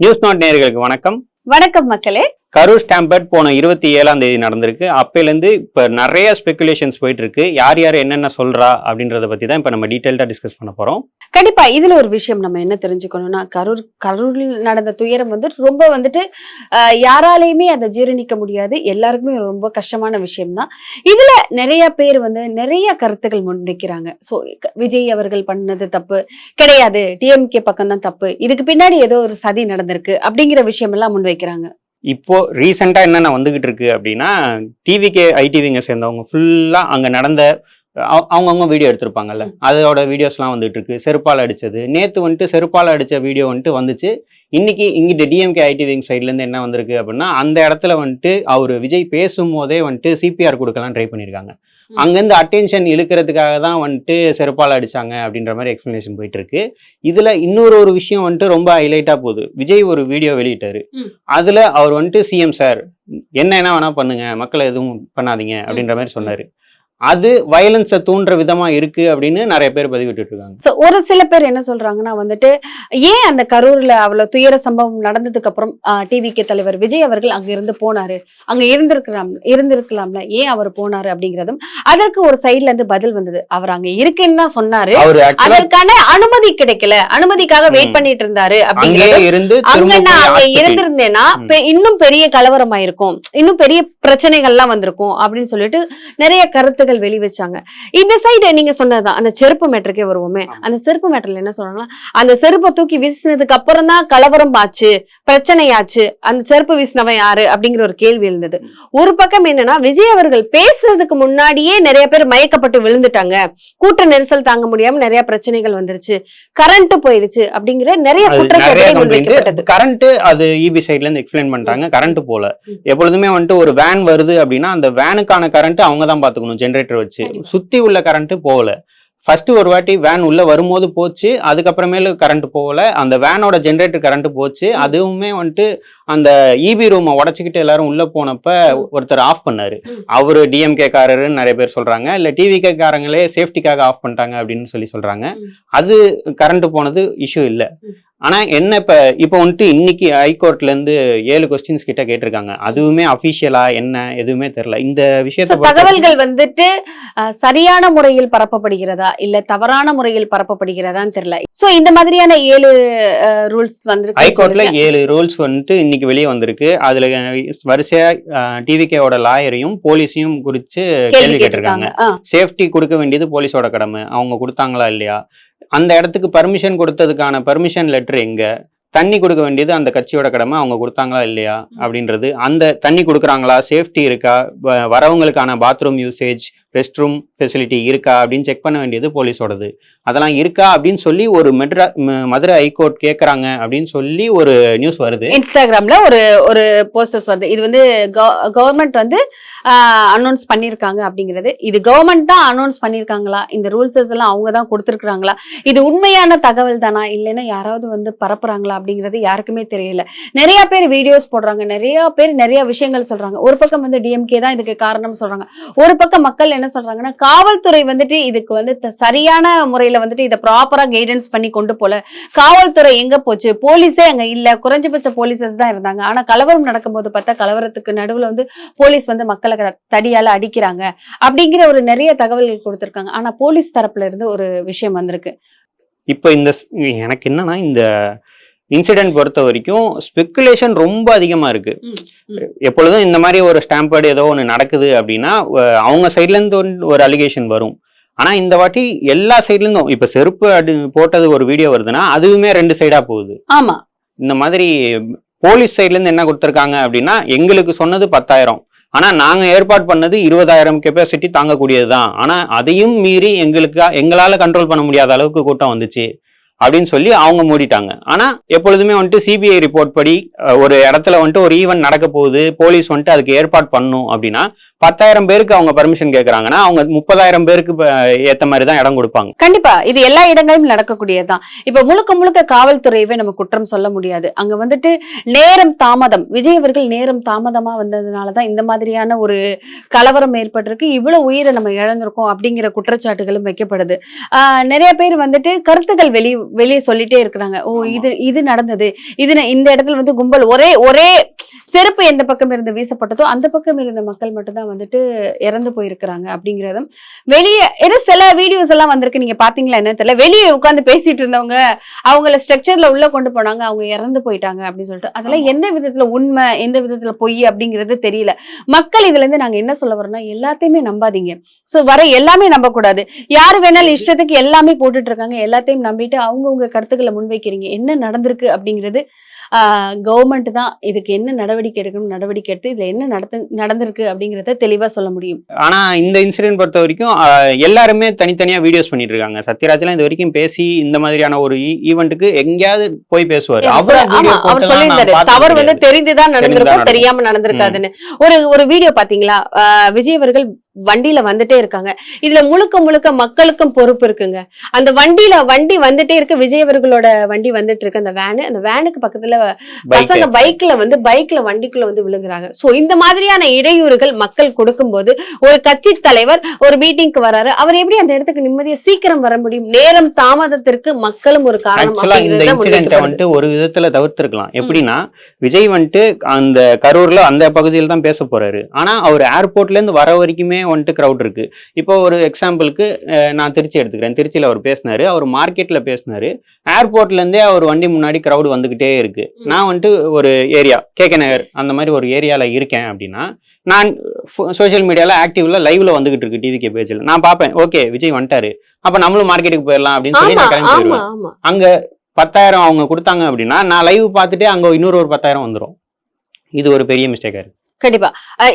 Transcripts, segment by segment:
News not நேயர்களுக்கு வணக்கம். வணக்கம் மக்களே. கரூர் ஸ்டாம்பேட் போன 27ஆம் தேதி நடந்திருக்கு. அப்பையிலேருந்து இப்போ நிறைய ஸ்பெகுலேஷன்ஸ் போயிட்டு இருக்கு. யார் யார் என்னென்ன சொல்றா அப்படின்றத பத்தி தான் இப்போ நம்ம டீட்டெயில்டா டிஸ்கஸ் பண்ண போறோம். கண்டிப்பா இதுல ஒரு விஷயம் நம்ம என்ன தெரிஞ்சுக்கணும்னா, கரூரில் நடந்த துயரம் ரொம்ப யாராலையுமே அதை ஜீரணிக்க முடியாது. எல்லாருக்குமே ரொம்ப கஷ்டமான விஷயம் தான். இதுல நிறைய பேர் நிறைய கருத்துக்கள் முன்வைக்கிறாங்க. ஸோ விஜய் அவர்கள் பண்ணது தப்பு கிடையாது, டிஎம்கே பக்கம் தான் தப்பு, இதுக்கு பின்னாடி ஏதோ ஒரு சதி நடந்திருக்கு அப்படிங்கிற விஷயம் எல்லாம் முன்வைக்கிறாங்க. இப்போ ரீசெண்டா என்னென்ன வந்துகிட்டு இருக்கு அப்படின்னா, டிவிகே ஐடிவிங்க சேர்ந்தவங்க ஃபுல்லா அங்க நடந்த அவங்கவுங்க வீடியோ எடுத்திருப்பாங்கல்ல, அதோட வீடியோஸ்லாம் வந்துட்டு இருக்கு. செருப்பால் அடிச்சது நேத்து செருப்பால் அடிச்ச வீடியோ வந்துச்சு. இன்னைக்கு இங்கிட்ட டிஎம்கே ஐடிவிங் சைட்ல இருந்து என்ன வந்திருக்கு அப்படின்னா, அந்த இடத்துல அவரு விஜய் பேசும்போதே சிபிஆர் கொடுக்கலாம் ட்ரை பண்ணியிருக்காங்க. அங்கிருந்து அட்டென்ஷன் இழுக்கிறதுக்காக தான் செருப்பால் அடிச்சாங்க அப்படின்ற மாதிரி எக்ஸ்பிளனேஷன் போயிட்டு இருக்கு. இதுல இன்னொரு விஷயம் ரொம்ப ஹைலைட்டா போகுது. விஜய் ஒரு வீடியோ வெளியிட்டாரு. அதுல அவர் சிஎம் சார் என்ன வேணா பண்ணுங்க, மக்களை எதுவும் பண்ணாதீங்க அப்படின்ற மாதிரி சொன்னாரு. அது வயலன்ஸை தூண்டுற விதமா இருக்கு அப்படின்னு நிறைய பேர் பதிவிட்டு இருக்காங்க. சோ ஒரு சில பேர் என்ன சொல்றாங்கன்னா, ஏன் அந்த கரூர்ல அவ்வளவு துயர சம்பவம் நடந்ததுக்கு அப்புறம் டிவிகே தலைவர் விஜய் அவர்கள் அங்க இருந்து போனாரு, அங்க இருந்திருக்கலாம்ல, ஏன் அவர் போனாரு அப்படிங்கறதும் அதற்கு ஒரு சைட்ல இருந்து பதில் வந்தது. அவர் அங்க இருக்குன்னு தான் சொன்னாரு, அதற்கான அனுமதி கிடைக்கல, அனுமதிக்காக வெயிட் பண்ணிட்டு இருந்தாரு. அங்க இருந்திருந்தேன்னா இன்னும் பெரிய கலவரம் ஆயிருக்கும், இன்னும் பெரிய பிரச்சனைகள்லாம் வந்திருக்கும் அப்படின்னு சொல்லிட்டு நிறைய கருத்துக்கள் வெளி வச்சாங்க. இந்த சைடு நீங்க சொன்னதுதான் அந்த செருப்பு மேட்டருக்கே வருவோமே. அந்த செருப்பு மேட்டர்ல என்ன சொல்றாங்கன்னா, அந்த செருப்பை தூக்கி வீசினதுக்கு அப்புறம் தான் கலவரம் ஆச்சு, பிரச்சனை ஆச்சு, அந்த செருப்பு வீசினவன் யாரு அப்படிங்கிற ஒரு கேள்வி எழுந்தது. ஒரு பக்கம் என்னன்னா, விஜய் அவர்கள் பேசுறதுக்கு முன்னாடியே நிறைய பேர் மயக்கப்பட்டு விழுந்துட்டாங்க, கூட்ட நெரிசல் தாங்க முடியாம நிறைய பிரச்சனைகள் வந்துருச்சு, கரண்ட் போயிருச்சு அப்படிங்கிற நிறைய குற்றச்சாட்டுகள் முன்வைக்கப்பட்டது. கரண்ட் அது இபி சைட்ல இருந்து எக்ஸ்பிளைன் பண்றாங்க. கரண்ட் போல எப்பொழுதுமே ஒரு வேன் வருது அப்படின்னா அந்த வேனுக்கான கரண்ட் அவங்க தான் பாத்துக்கணும். ஜெனரேட்டர் வச்சு சுத்தி உள்ள கரண்ட் போகல. ஃபர்ஸ்ட் ஒரு வாட்டி வேன் உள்ள வரும்போது போச்சு, அதுக்கப்புறமேலு கரண்ட் போகல. அந்த வேனோட ஜெனரேட்டர் கரண்ட் போச்சு. அதுவுமே அந்த இபி ரூமை உடச்சிக்கிட்டு எல்லாரும் உள்ள போனப்ப ஒருத்தர் ஆஃப் பண்ணாரு. அவரு டிஎம்கே காரருன்னு நிறைய பேர் சொல்றாங்க, இல்ல டிவிகே காரங்களே சேஃப்டிக்காக ஆஃப் பண்ணிட்டாங்க அப்படின்னு சொல்றாங்க. அது கரண்ட் போனது இஷ்யூ இல்ல. ஆனா என்ன இப்ப இன்னைக்கு ஹைகோர்ட்ல இருந்து 7 கொஸ்டின்ஸ் கிட்ட கேட்டிருக்காங்க. அதுவுமே அபிஷியலா என்ன எதுவுமே தெரியல. இந்த விஷயத்த தகவல்கள் சரியான முறையில் பரப்பப்படுகிறதா இல்ல தவறான முறையில் பரப்பப்படுகிறதான்னு தெரியல. சோ இந்த மாதிரியான 7 ரூல்ஸ் ஹைகோர்ட்ல 7 ரூல்ஸ் இன்னைக்கு வெளியே வந்திருக்கு. அதுல வரிசையா டிவிகேவோட லாயரையும் போலீஸையும் குறிச்சு கேள்வி கேட்டிருக்காங்க. சேஃப்டி கொடுக்க வேண்டியது போலீஸோட கடமை, அவங்க கொடுத்தாங்களா இல்லையா, அந்த இடத்துக்கு பர்மிஷன் கொடுத்ததுக்கான பர்மிஷன் லெட்டர் எங்க, தண்ணி கொடுக்க வேண்டியது அந்த கட்சியோட கடமை, அவங்க கொடுத்தாங்களா இல்லையா அப்படின்றது, அந்த தண்ணி கொடுக்குறாங்களா, சேஃப்டி இருக்கா, வரவங்களுக்கான bathroom usage, rest room facility இருக்கா அப்படின்னு செக் பண்ண வேண்டியது போலீஸோடது. அதெல்லாம் இருக்கா அப்படின்னு சொல்லி ஒரு மதுரை ஹைகோர்ட் கேட்கறாங்க அப்படின்னு சொல்லி ஒரு நியூஸ் வருது. இன்ஸ்டாகிராம்ல ஒரு போஸ்டர்ஸ் வருது. இது கவர்மெண்ட் அனௌன்ஸ் பண்ணிருக்காங்க அப்படிங்கிறது. இது கவர்மெண்ட் தான் அனௌன்ஸ் பண்ணிருக்காங்களா, இந்த ரூல்ஸ் எல்லாம் அவங்க தான் கொடுத்துருக்காங்களா, இது உண்மையான தகவல் தானா இல்லைன்னா யாராவது பரப்புறாங்களா அப்படிங்கிறது யாருக்குமே தெரியல. நிறைய பேர் வீடியோஸ் போடுறாங்க, நிறைய பேர் நிறைய விஷயங்கள் சொல்றாங்க. ஒரு பக்கம் டிஎம்கே தான் இதுக்கு காரணம் சொல்றாங்க, ஒரு பக்கம் மக்கள் என்ன சொல்றாங்கன்னா, காவல்துறை இதுக்கு சரியான முறையில இதை ப்ராப்பரா கைடன்ஸ் பண்ணி கொண்டு போல, காவல்துறை எங்க போச்சு, போலீஸே அங்க இல்ல, குறைஞ்சபட்ச போலீசஸ் தான் இருந்தாங்க. ஆனா கலவரம் நடக்கும்போது பார்த்தா கலவரத்துக்கு நடுவுல போலீஸ் மக்களை தடியால அடிக்கிறாங்க அப்படிங்கிற ஒரு நிறைய தகவல்கள் கொடுத்திருக்காங்க. ஆனா போலீஸ் தரப்புல இருந்து ஒரு விஷயம் வந்திருக்கு. இப்ப எனக்கு என்னன்னா, இந்த இன்சிடென்ட் பொறுத்த வரைக்கும் ஸ்பெகுலேஷன் ரொம்ப அதிகமா இருக்கு. எப்பொழுதும் இந்த மாதிரி ஒரு ஸ்டாம்பேர்டு ஏதோ ஒன்று நடக்குது அப்படின்னா அவங்க சைட்ல இருந்து ஒரு அலிகேஷன் வரும். ஆனா இந்த வாட்டி எல்லா சைட்ல இருந்தும் இப்ப செருப்பு போட்டது ஒரு வீடியோ வருதுன்னா அதுவுமே 2 சைடா போகுது. ஆமா, இந்த மாதிரி போலீஸ் சைட்ல இருந்து என்ன கொடுத்துருக்காங்க அப்படின்னா, எங்களுக்கு சொன்னது 10,000, ஆனா நாங்க ஏற்பாடு பண்ணது 20,000 கெப்பாசிட்டி தாங்கக்கூடியதுதான், ஆனா அதையும் மீறி எங்களால கண்ட்ரோல் பண்ண முடியாத அளவுக்கு கூட்டம் வந்துச்சு அப்படின்னு சொல்லி அவங்க மூடிட்டாங்க. ஆனா எப்பொழுதுமே சிபிஐ ரிப்போர்ட் படி ஒரு இடத்துல ஒரு ஈவென்ட் நடக்க போகுது, போலீஸ் அதுக்கு ஏற்பாடு பண்ணும் அப்படின்னா 10,000 பேருக்கு அவங்க பர்மிஷன் கேக்குறாங்கன்னா அவங்க 30,000 பேருக்கு ஏத்த மாதிரி தான் இடம் கொடுப்பாங்க. கண்டிப்பா இது எல்லா இடங்களிலும் நடக்கக்கூடியதுதான். இப்ப முழுக்க முழுக்க காவல்துறையவே நம்ம குற்றம் சொல்ல முடியாது. அங்க வந்துட்டு நேரம் தாமதம், விஜய் அவர்கள் நேரம் தாமதமா வந்ததுனாலதான் இந்த மாதிரியான ஒரு கலவரம் ஏற்பட்டிருக்கு, இவ்வளவு உயிரை நம்ம இழந்திருக்கோம் அப்படிங்கிற குற்றச்சாட்டுகளும் வைக்கப்படுது. நிறைய பேர் வந்துட்டு கருத்துக்கள் வெளியே சொல்லிட்டே இருக்கிறாங்க. ஓ இது நடந்தது, இந்த இடத்துல வந்து கும்பல் ஒரே செருப்பு எந்த பக்கம் இருந்து வீசப்பட்டதோ அந்த பக்கம் இருந்த மக்கள் மட்டும்தான் வந்துட்டு இறந்து போயிருக்கிறாங்க அப்படிங்கறதும் வெளியே சில வீடியோஸ் எல்லாம் வந்திருக்கு. நீங்க பாத்தீங்களா என்ன தெரியல, வெளியே உட்கார்ந்து பேசிட்டு இருந்தவங்க அவங்கள ஸ்ட்ரக்சர்ல உள்ள கொண்டு போனாங்க, அவங்க இறந்து போயிட்டாங்க அப்படின்னு சொல்லிட்டு அதெல்லாம் எந்த விதத்துல உண்மை எந்த விதத்துல பொய் அப்படிங்கிறது தெரியல. மக்கள் இதுல இருந்து நாங்க என்ன சொல்ல வரோம்னா, எல்லாத்தையுமே நம்பாதீங்க. சோ வர எல்லாமே நம்ப கூடாது. யாரு வேணாலும் இஷ்டத்துக்கு எல்லாமே போட்டுட்டு இருக்காங்க, எல்லாத்தையும் நம்பிட்டு அவங்கவுங்க கருத்துக்களை முன்வைக்கிறீங்க. என்ன நடந்திருக்கு அப்படிங்கிறது கவர்மெண்ட் தான் இதுக்கு என்ன நடவடிக்கை எடுக்கணும் நடவடிக்கை எடுத்து இதுல என்ன நடந்திருக்கு அப்படிங்கறத தெளிவா சொல்ல முடியும். ஆனா இந்த இன்சிடென்ட் பொறுத்த வரைக்கும் எல்லாருமே தனித்தனியா வீடியோஸ் பண்ணிட்டு இருக்காங்க. சத்யராஜ்லாம் இது வரைக்கும் பேசி இந்த மாதிரியான ஒரு ஈவெண்ட்டுக்கு எங்கேயாவது போய் பேசுவாரு. அவர் சொல்லியிருந்தாரு தவறு வந்து தெரிந்துதான் நடந்திருக்கும், தெரியாம நடந்திருக்காதுன்னு. ஒரு வீடியோ பாத்தீங்களா, விஜய் அவர்கள் வண்டியில வந்துட்டே இருக்காங்க. இதுல முழுக்க மக்களுக்கும் பொறுப்பு இருக்குங்க. அந்த வண்டி வந்துட்டே இருக்கு, விஜய் அவர்களோட வண்டி வந்துட்டு இருக்கு, அந்த வேனுக்கு பக்கத்துல பசங்க பைக்ல வண்டிக்குள்ள வந்து விழுங்குறாங்க. சோ இந்த மாதிரியான இடையூறுகள் மக்கள் கொடுக்கும்போது ஒரு கட்சி தலைவர் ஒரு மீட்டிங்க்கு வராரு, அவர் எப்படி அந்த இடத்துக்கு நிம்மதியா சீக்கிரம் வர முடியும்? நேரம் தாமதத்திற்கு மக்களும் ஒரு காரணம். வந்துட்டு ஒரு விதத்துல தவிர்த்திருக்கலாம். எப்படின்னா விஜய் வந்துட்டு அந்த கரூர்ல அந்த பகுதியில் தான் பேச போறாரு. ஆனா அவர் ஏர்போர்ட்ல இருந்து வர வரைக்குமே வந்துட்டு கிரௌட் இருக்கு. இப்போ ஒரு எக்ஸாம்பிளுக்கு நான் திருச்சி எடுத்துக்கிறேன். திருச்சியில அவர் பேசினாரு, அவர் மார்க்கெட்ல பேசினாரு, ஏர்போர்ட்ல இருந்தே அவர் வண்டி முன்னாடி கிரௌட் வந்துகிட்டே இருக்கு. நான் வந்துட்டு ஒரு ஏரியா கேகே நகர் அந்த மாதிரி ஒரு ஏரியால இருக்கேன் அப்படின்னா நான் சோசியல் மீடியால ஆக்டிவ்ல லைவ்ல வந்துகிட்டு இருக்கு டிவிகே பேஜ்ல நான் பாப்பேன், ஓகே விஜய் வந்துட்டாரு, அப்ப நம்மளும் மார்க்கெட்டுக்கு போயிடலாம் அப்படின்னு சொல்லி நான் கிளம்பி போயிடுவேன். அங்க 10,000 அவங்க கொடுத்தாங்க அப்படின்னா நான் லைவ் பார்த்துட்டு அங்க இன்னொரு 10,000 வந்துடும். இது ஒரு பெரிய மிஸ்டேக்கா இருக்கு. கண்டிப்பா.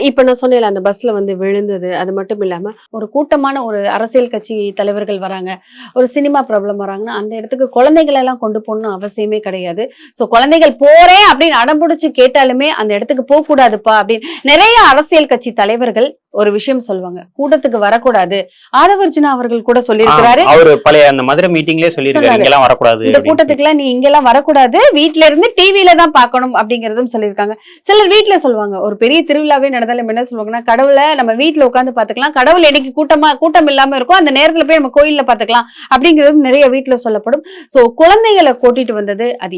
இப்ப நான் சொன்னேன் அந்த பஸ்ல வந்து விழுந்தது, அது மட்டும் இல்லாம ஒரு கூட்டமான ஒரு அரசியல் கட்சி தலைவர்கள் வராங்க, ஒரு சினிமா ப்ராப்ளம் வராங்கன்னா அந்த இடத்துக்கு குழந்தைகளை எல்லாம் கொண்டு போகணும்னு அவசியமே கிடையாது. சோ குழந்தைகள் போறேன் அப்படின்னு அடம்பிடிச்சு கேட்டாலுமே அந்த இடத்துக்கு போக கூடாதுப்பா அப்படின்னு நிறைய அரசியல் கட்சி தலைவர்கள் ஒரு விஷயம் சொல்லுவாங்க, கூட்டத்துக்கு வரக்கூடாது. ஆதவர்ஜுனா அவர்கள் கூட சொல்லியிருக்கிறாரு, அவரு பழைய அந்த மதுரை மீட்டிங்லயே சொல்லியிருக்காரு, இங்கெல்லாம் வரக்கூடாது, இந்த கூட்டத்துக்குலாம் நீ இங்கெல்லாம் வரக்கூடாது, வீட்டுல இருந்து டிவில தான் பாக்கணும் அப்படிங்கறதும் சொல்லியிருக்காங்க. சிலர் வீட்டுல சொல்லுவாங்க, ஒரு பெரிய திருவிழாவே நடந்தாலும் என்ன சொல்லுவாங்கன்னா, கடவுளை நம்ம வீட்டுல உட்காந்து பாத்துக்கலாம், கடவுள் என்னைக்கு கூட்டம் இல்லாம இருக்கும் அந்த நேரத்துல போய் நம்ம கோயில்ல பாத்துக்கலாம் அப்படிங்கறதும் நிறைய வீட்டுல சொல்லப்படும். சோ குழந்தைகளை கூட்டிட்டு வந்தது அது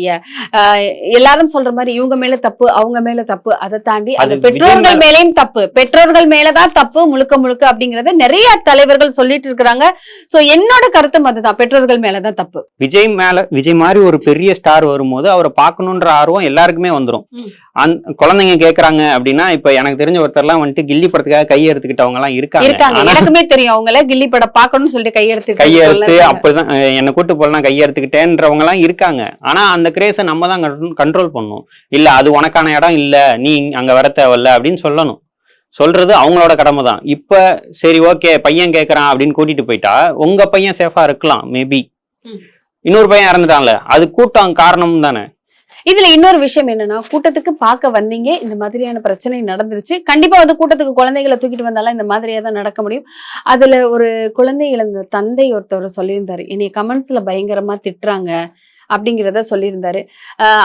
எல்லாரும் சொல்ற மாதிரி இவங்க மேல தப்பு அவங்க மேல தப்பு, அதை தாண்டி அது பெற்றோர்கள் மேலேயும் தப்பு, பெற்றோர்கள் மேலதான் தப்பு முழுக்க அப்படிங்கறத நிறைய தலைவர்கள் சொல்லிட்டு இருக்காங்க. சோ என்னோட கருத்தும் அதுதான், பெற்றோர்கள் மேலதான் தப்பு. விஜய் மாதிரி ஒரு பெரிய ஸ்டார் வரும்போது அவரை பார்க்கணுன்ற ஆர்வம் எல்லாருக்குமே வந்துரும். குழந்தைங்க கேக்குறாங்க அப்படின்னா, இப்ப எனக்கு தெரிஞ்ச ஒருத்தர்லாம் வந்துட்டு கில்லி படத்துக்காக கையை எடுத்துக்கிட்டவங்க எல்லாம் இருக்காங்க. எனக்குமே தெரியும், அவங்கள கில்லி படம் பார்க்கணும்னு சொல்லிட்டு கையெடுத்து அப்பதான் என்ன கூட்டு போலாம் கையெடுத்துக்கிட்டேன்றவங்க எல்லாம் இருக்காங்க. ஆனா அந்த கிரேஸை நம்ம தான் கண்ட்ரோல் பண்ணணும். இல்ல அது உனக்கான இடம் இல்ல, நீ அங்க வர தேவையில்ல அப்படின்னு சொல்லணும். சொல்றது அவங்களோட கடமை தான். இப்ப சரி ஓகே பையன் கேக்குறான் அப்படின்னு கூட்டிட்டு போயிட்டா உங்க பையன் சேஃபா இருக்கலாம், மேபி இன்னொரு பையன் இறந்துட்டான்ல, அது கூட்டம் காரணம் தானே. இதுல இன்னொரு விஷயம் என்னன்னா, கூட்டத்துக்கு பார்க்க வந்தீங்க, இந்த மாதிரியான பிரச்சனை நடந்துருச்சு, கண்டிப்பா வந்து கூட்டத்துக்கு குழந்தைகளை தூக்கிட்டு வந்தாலும் இந்த மாதிரியா தான் நடக்க முடியும். அதுல ஒரு குழந்தை இழந்த தந்தை ஒருத்தவர் சொல்லியிருந்தாரு, என்னைய கமெண்ட்ஸ்ல பயங்கரமா திட்டுறாங்க அப்படிங்கிறத சொல்லியிருந்தாரு.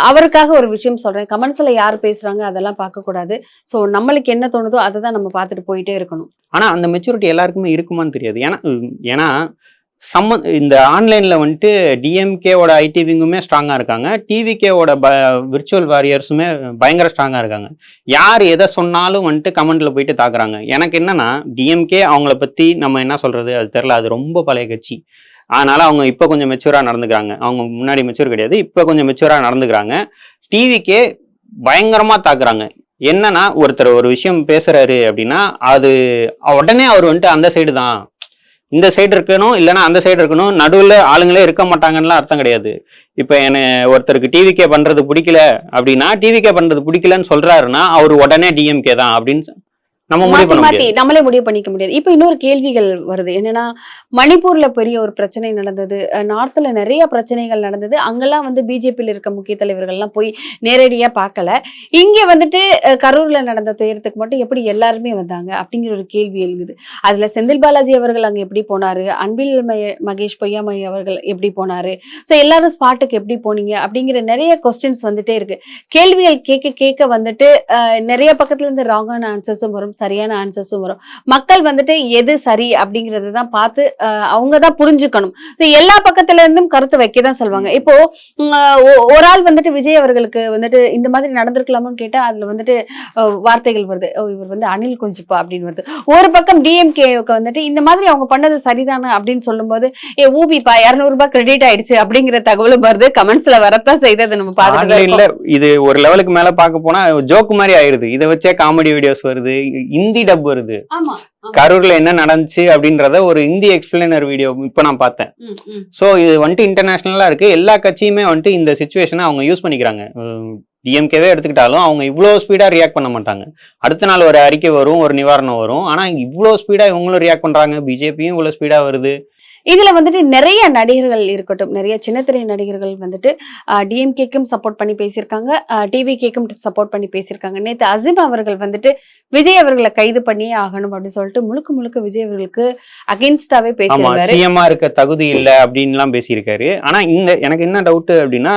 அவருக்காக ஒரு விஷயம் சொல்றேன், கமெண்ட்ஸ்ல யார் பேசுறாங்க அதெல்லாம் பார்க்க கூடாது. சோ நம்மளுக்கு என்ன தோணுதோ அதை தான் நம்ம பார்த்துட்டு போயிட்டே இருக்கணும். ஆனா அந்த மெச்சூரிட்டி எல்லாருக்குமே இருக்குமான்னு தெரியாது. ஏன்னா இந்த ஆன்லைன்ல வந்துட்டு டிஎம்கேவோட ஐடி விங்குமே ஸ்ட்ராங்கா இருக்காங்க, டிவிகேவோட விர்ச்சுவல் வாரியர்ஸுமே பயங்கர ஸ்ட்ராங்கா இருக்காங்க. யார் எதை சொன்னாலும் வந்துட்டு கமெண்ட்ல போயிட்டு தாக்குறாங்க. எனக்கு என்னன்னா டிஎம்கே அவங்கள பத்தி நம்ம என்ன சொல்றது அது தெரியல, அது ரொம்ப பழைய கட்சி, அதனால அவங்க இப்ப கொஞ்சம் மெச்சூரா நடந்துக்கிறாங்க. அவங்க முன்னாடி மெச்சூர் கிடையாது, இப்ப கொஞ்சம் மெச்சூரா நடந்துக்கிறாங்க. டிவிக்கே பயங்கரமா தாக்குறாங்க. என்னன்னா ஒருத்தர் ஒரு விஷயம் பேசுறாரு அப்படின்னா அது உடனே அவர் வந்துட்டு அந்த சைடு தான், இந்த சைடு இருக்கணும் இல்லைன்னா அந்த சைடு இருக்கணும், நடுவில் ஆளுங்களே இருக்க மாட்டாங்கன்னு அர்த்தம் கிடையாது. இப்ப என்ன ஒருத்தருக்கு டிவிகே பண்றது பிடிக்கல அப்படின்னா டிவிகே பண்றது பிடிக்கலன்னு சொல்றாருன்னா அவர் உடனே டிஎம்கே தான் அப்படின்னு நம்ம முடிவு மாத்தி பண்ண மாத்தி முடியாது. நம்மளே முடிவு பண்ணிக்க முடியாது. இப்ப இன்னொரு கேள்விகள் வருது. என்னன்னா, மணிப்பூர்ல பெரிய ஒரு பிரச்சனை நடந்தது. நார்த்ல நிறைய பிரச்சனைகள் நடந்தது. அங்கெல்லாம் வந்து பிஜேபியில இருக்க முக்கிய தலைவர்கள்லாம் போய் நேரடியா பார்க்கல. இங்க வந்துட்டு கரூர்ல நடந்த துயரத்துக்கு மட்டும் எப்படி எல்லாருமே வந்தாங்க? அப்படிங்கிற ஒரு கேள்வி எழுகுது. அதுல செந்தில் பாலாஜி அவர்கள் அங்க எப்படி போனாரு? அன்பில் மகேஷ் பொய்யாமொழி அவர்கள் எப்படி போனாரு? சோ எல்லாரும் ஸ்பாட்டுக்கு எப்படி போனீங்க? அப்படிங்கிற நிறைய கொஸ்டின்ஸ் வந்துட்டே இருக்கு. கேள்விகள் கேட்க கேட்க வந்துட்டு நிறைய பக்கத்துல இருந்து ராங்கான ஆன்சர்ஸும் வரும், சரியான ஆன்சர்ஸும் வரும். மக்கள் வந்துட்டு எது சரி அப்படிங்கறத தான் பார்த்து அவங்க தான் புரிஞ்சுக்கணும். எல்லா பக்கத்துல இருந்தும் கருத்து வைக்க தான் சொல்லுவாங்க. இப்போ ஒரு ஆள் வந்துட்டு விஜய் அவர்களுக்கு வந்துட்டு இந்த மாதிரி நடந்திருக்கலாமோன்னு கேட்டா அதுல வந்துட்டு வார்த்தைகள் வருது. இவர் வந்து அனில் குஞ்சுப்பா அப்படின்னு வருது. ஒரு பக்கம் டிஎம்கேக்கு வந்துட்டு இந்த மாதிரி அவங்க பண்ணது சரிதானே அப்படின்னு சொல்லும்போது ஊபிப்பா 200 ரூபாய் கிரெடிட் ஆயிடுச்சு அப்படிங்கிற தகவலும் வருது. கமெண்ட்ஸ்ல வரத்தான் செய்தது நம்ம பார்த்துட்டு இல்ல இது ஒரு லெவலுக்கு மேல பார்க்க போனா ஜோக் மாதிரி ஆயிருது. இதை வச்சே காமெடி வீடியோஸ் வருது, இந்தி டப் வருது. ஆமா கரூர்ல என்ன நடந்துச்சு அப்படின்றத ஒரு இந்தி எக்ஸ்பிளைனர் வீடியோ இப்ப நான் பார்த்தேன். சோ இது வந்துட்டு இன்டர்நேஷனலா இருக்கு. எல்லா கட்சியுமே வந்துட்டு இந்த சிச்சுவேஷனை அவங்க யூஸ் பண்ணிக்கிறாங்க. டிஎம்கேவே எடுத்துக்கிட்டாலும் அவங்க இவ்வளவு ஸ்பீடா ரியாக்ட் பண்ண மாட்டாங்க. அடுத்த நாள் ஒரு அறிக்கை வரும், ஒரு நிவாரணம் வரும். ஆனா இவ்வளவு ஸ்பீடா இவங்களும் ரியாக்ட் பண்றாங்க. பிஜேபியும் இவ்வளவு ஸ்பீடா வருது. இதுல வந்துட்டு நிறைய நடிகர்கள் இருக்கட்டும், நிறைய சின்னத்திரை நடிகர்கள் வந்துட்டு டிஎம்கேக்கும் சப்போர்ட் பண்ணி பேசியிருக்காங்க, டிவிகேக்கும் சப்போர்ட் பண்ணி பேசியிருக்காங்க. நேத்து அசீம் அவர்கள் வந்துட்டு விஜய் அவர்களை கைது பண்ணியே ஆகணும் அப்படின்னு சொல்லிட்டு முழுக்க முழுக்க விஜய் அவர்களுக்கு அகென்ஸ்டாவே பேசியிருக்காரு. சிஎம்மா இருக்க தகுதி இல்ல அப்படின்லாம் பேசியிருக்காரு. ஆனா எனக்கு என்ன டவுட் அப்படின்னா,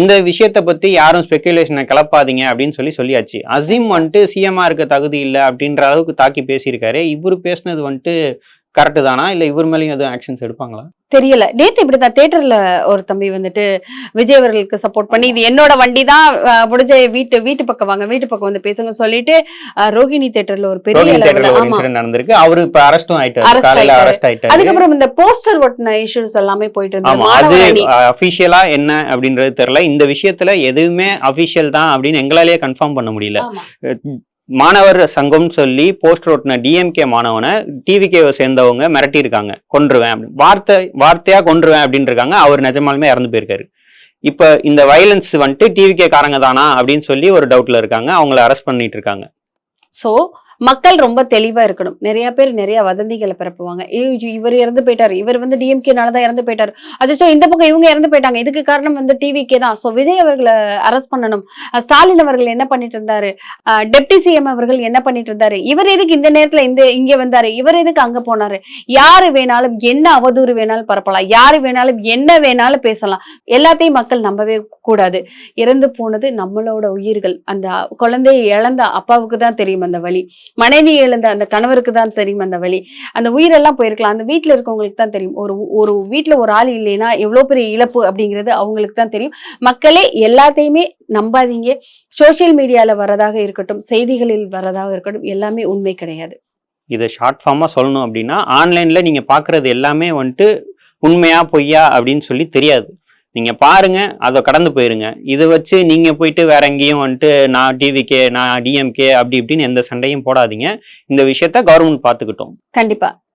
இந்த விஷயத்த பத்தி யாரும் ஸ்பெகுலேஷனை கிளப்பாதீங்க அப்படின்னு சொல்லியாச்சு. அசீம் வந்துட்டு சிஎம்மா இருக்க தகுதி இல்ல அப்படின்ற அளவுக்கு தாக்கி பேசியிருக்காரு. இவரு பேசினது வந்துட்டு கரெக்ட் தானா, இல்ல இவர் மேலேயும் எதுவும் ஆக்ஷன்ஸ் எடுப்பாங்களா தெரியல. நேத்து இப்படிதான் தியேட்டர்ல ஒரு தம்பி வந்துட்டு விஜய் அவர்களுக்கு சப்போர்ட் பண்ணி இது என்னோட வண்டி தான், முடிஞ்ச வீட்டு பக்கம் வாங்க, வீட்டு பக்கம் வந்து பேசுங்க சொல்லிட்டு ரோஹிணி தியேட்டர்ல ஒரு பெரிய இன்சிடென்ட் நடந்திருக்கு. அவரு இப்ப அரெஸ்டும் ஆயிட்டாரு. அதுக்கப்புறம் இந்த போஸ்டர் ஒட்டின இஷ்யூஸ் எல்லாமே போயிட்டு இருந்தது. அது அபிஷியலா என்ன அப்படின்றது தெரியல. இந்த விஷயத்துல எதுவுமே அபிஷியல் தான் அப்படின்னு எங்களாலேயே கன்ஃபார்ம் பண்ண முடியல. மாணவர் சங்கம் சொல்லி போஸ்டர் ஓட்டின டிஎம்கே மாணவனை டிவிகேவை சேர்ந்தவங்க மிரட்டி இருக்காங்க, கொன்றுவேன், வார்த்தையா கொன்றுவேன் அப்படின்னு இருக்காங்க. அவர் நிஜமாலுமே இறந்து போயிருக்காரு. இப்ப இந்த வயலன்ஸ் வந்துட்டு டிவிகே காரங்க தானா அப்படின்னு சொல்லி ஒரு டவுட்ல இருக்காங்க. அவங்கள அரெஸ்ட் பண்ணிட்டு இருக்காங்க. சோ மக்கள் ரொம்ப தெளிவா இருக்கணும். நிறைய பேர் நிறைய வதந்திகளை பரப்புவாங்க. இவர் இறந்து போயிட்டாரு, இவர் வந்து டிஎம்கேனாலதான் இறந்து போயிட்டாரு, அச்சோ இந்த பக்கம் இவங்க இறந்து போயிட்டாங்க, இதுக்கு காரணம் வந்து டிவிகே தான். சோ விஜய் அவர்களை அரெஸ்ட் பண்ணணும். ஸ்டாலின் அவர்கள் என்ன பண்ணிட்டு இருந்தாரு, டெப்டி சிஎம் அவர்கள் என்ன பண்ணிட்டு இருந்தாரு, இவர் எதுக்கு இந்த நேரத்துல இங்க வந்தாரு, இவர் எதுக்கு அங்க போனாரு, யாரு வேணாலும் என்ன அவதூறு வேணாலும் பரப்பலாம், யாரு வேணாலும் என்ன வேணாலும் பேசலாம். எல்லாத்தையும் மக்கள் நம்பவே கூடாது. இறந்து போனது நம்மளோட உயிர்கள். அந்த குழந்தையை இழந்த அப்பாவுக்கு தான் தெரியும் அந்த வலி, மனைவி இழந்த அந்த கணவருக்கு தான் தெரியும் அந்த வலி. அந்த உயிரெல்லாம் போயிருக்கலாம், அந்த வீட்டுல இருக்கவங்களுக்கு தான் தெரியும். ஒரு வீட்டுல ஒரு ஆள் இல்லைன்னா எவ்வளவு பெரிய இழப்பு அப்படிங்கிறது அவங்களுக்கு தான் தெரியும். மக்களே எல்லாத்தையுமே நம்பாதீங்க. சோசியல் மீடியால வரதாக இருக்கட்டும், செய்திகளில் வரதாக இருக்கட்டும், எல்லாமே உண்மை கிடையாது. இதை ஷார்ட் ஃபார்மா சொல்லணும் அப்படின்னா, ஆன்லைன்ல நீங்க பாக்குறது எல்லாமே வந்துட்டு உண்மையா பொய்யா அப்படின்னு சொல்லி தெரியாது. நீங்க பாருங்க, அதை கடந்து போயிருங்க. இதை வச்சு நீங்க போயிட்டு வேற எங்கேயும் வந்துட்டு நான் டிவிகே நான் டிஎம்கே அப்படி இப்படின்னு எந்த சண்டையும் போடாதீங்க. இந்த விஷயத்த கவர்மெண்ட் பாத்துக்கிட்டோம். கண்டிப்பா.